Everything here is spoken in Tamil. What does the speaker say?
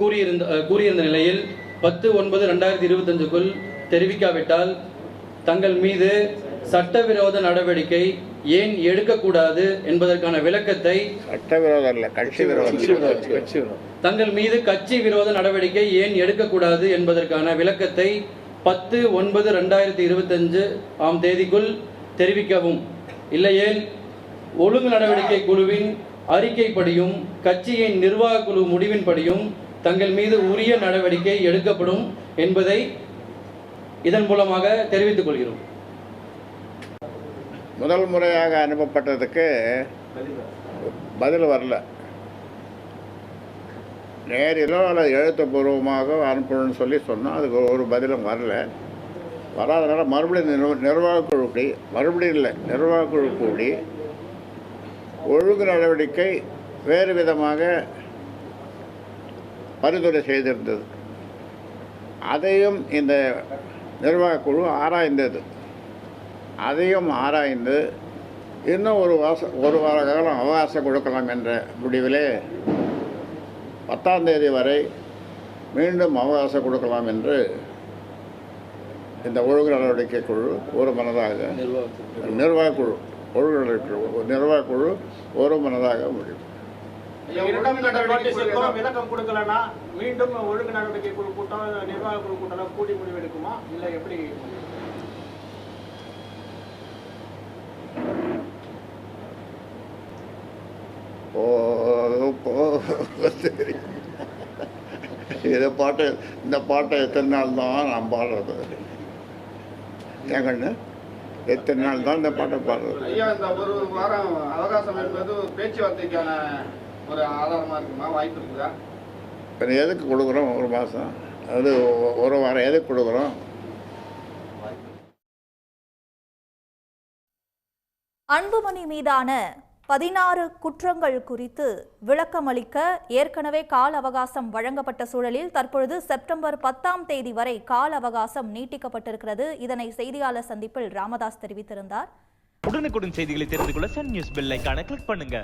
கூறியிருந்த நிலையில் 10/9/2025க்குள் தெரிவிக்காவிட்டால் தங்கள் மீது சட்டவிரோத நடவடிக்கை ஏன் எடுக்கக்கூடாது என்பதற்கான விளக்கத்தை தங்கள் மீது கட்சி விரோத நடவடிக்கை ஏன் எடுக்கக்கூடாது என்பதற்கான விளக்கத்தை 10/9/2025 ஆம் தேதிக்குள் தெரிவிக்கவும். இல்லையேல் ஒழுங்கு நடவடிக்கை குழுவின் அறிக்கைப்படியும் கட்சியின் நிர்வாக குழு முடிவின்படியும் தங்கள் மீது உரிய நடவடிக்கை எடுக்கப்படும் என்பதை இதன் மூலமாக தெரிவித்துக் கொள்கிறோம். முதல் முறையாக அனுப்பப்பட்டதுக்கு பதில் வரல. நேரிலோ அல்லது எழுத்துப்பூர்வமாக அனுப்பணும்னு சொல்லி சொன்னோம். அதுக்கு ஒரு பதிலும் வரல. வராதனால மறுபடியும் நிர்வாக குழு கூடி ஒழுங்கு நடவடிக்கை வேறு விதமாக பரிந்துரை செய்திருந்தது. அதையும் இந்த நிர்வாக குழு ஆராய்ந்தது. அதையும் ஆராய்ந்து இன்னும் ஒரு வார காலம் அவகாசம் கொடுக்கலாம் என்ற முடிவிலே 10ஆம் தேதி வரை மீண்டும் அவகாசம் கொடுக்கலாம் என்று இந்த ஒழுங்கு நடவடிக்கை குழு ஒரு மனதாக நிர்வாக குழு ஒரு மனதாக முடியும். விளக்கம் கொடுக்கலன்னா மீண்டும் ஒழுங்கு நடவடிக்கை குழு கூட்டம் நிர்வாக குழு கூட்டம் கூடி முடிவெடுக்குமா இல்லை எப்படி? இந்த பாட்டை எத்தனை நாள் தான் நான் பாடுறது? ஏங்கண்ணு எத்தனை நாள் தான் இந்த பாட்டை பாடுறது? ஐயா, இந்த ஒரு வாரம் அவகாசம் என்பது பேச்சுவார்த்தைக்கான ஒரு ஆதாரமாக இருக்குமா? வாய்ப்பு இருக்குதா? இப்போ எதுக்கு கொடுக்குறோம் ஒரு மாதம்? அது ஒரு வாரம் எதுக்கு கொடுக்குறோம்? அன்புமணி மீதான 16 குற்றங்கள் குறித்து விளக்கமளிக்க ஏற்கனவே கால அவகாசம் வழங்கப்பட்ட சூழலில் தற்பொழுது செப்டம்பர் 10ஆம் தேதி வரை கால அவகாசம் நீட்டிக்கப்பட்டிருக்கிறது. இதனை செய்தியாளர் சந்திப்பில் ராமதாஸ் தெரிவித்திருந்தார். உடனுக்குடன் செய்திகளை தெரிந்து கொள்ள சன் நியூஸ் பெல் ஐகானை கிளிக் பண்ணுங்க.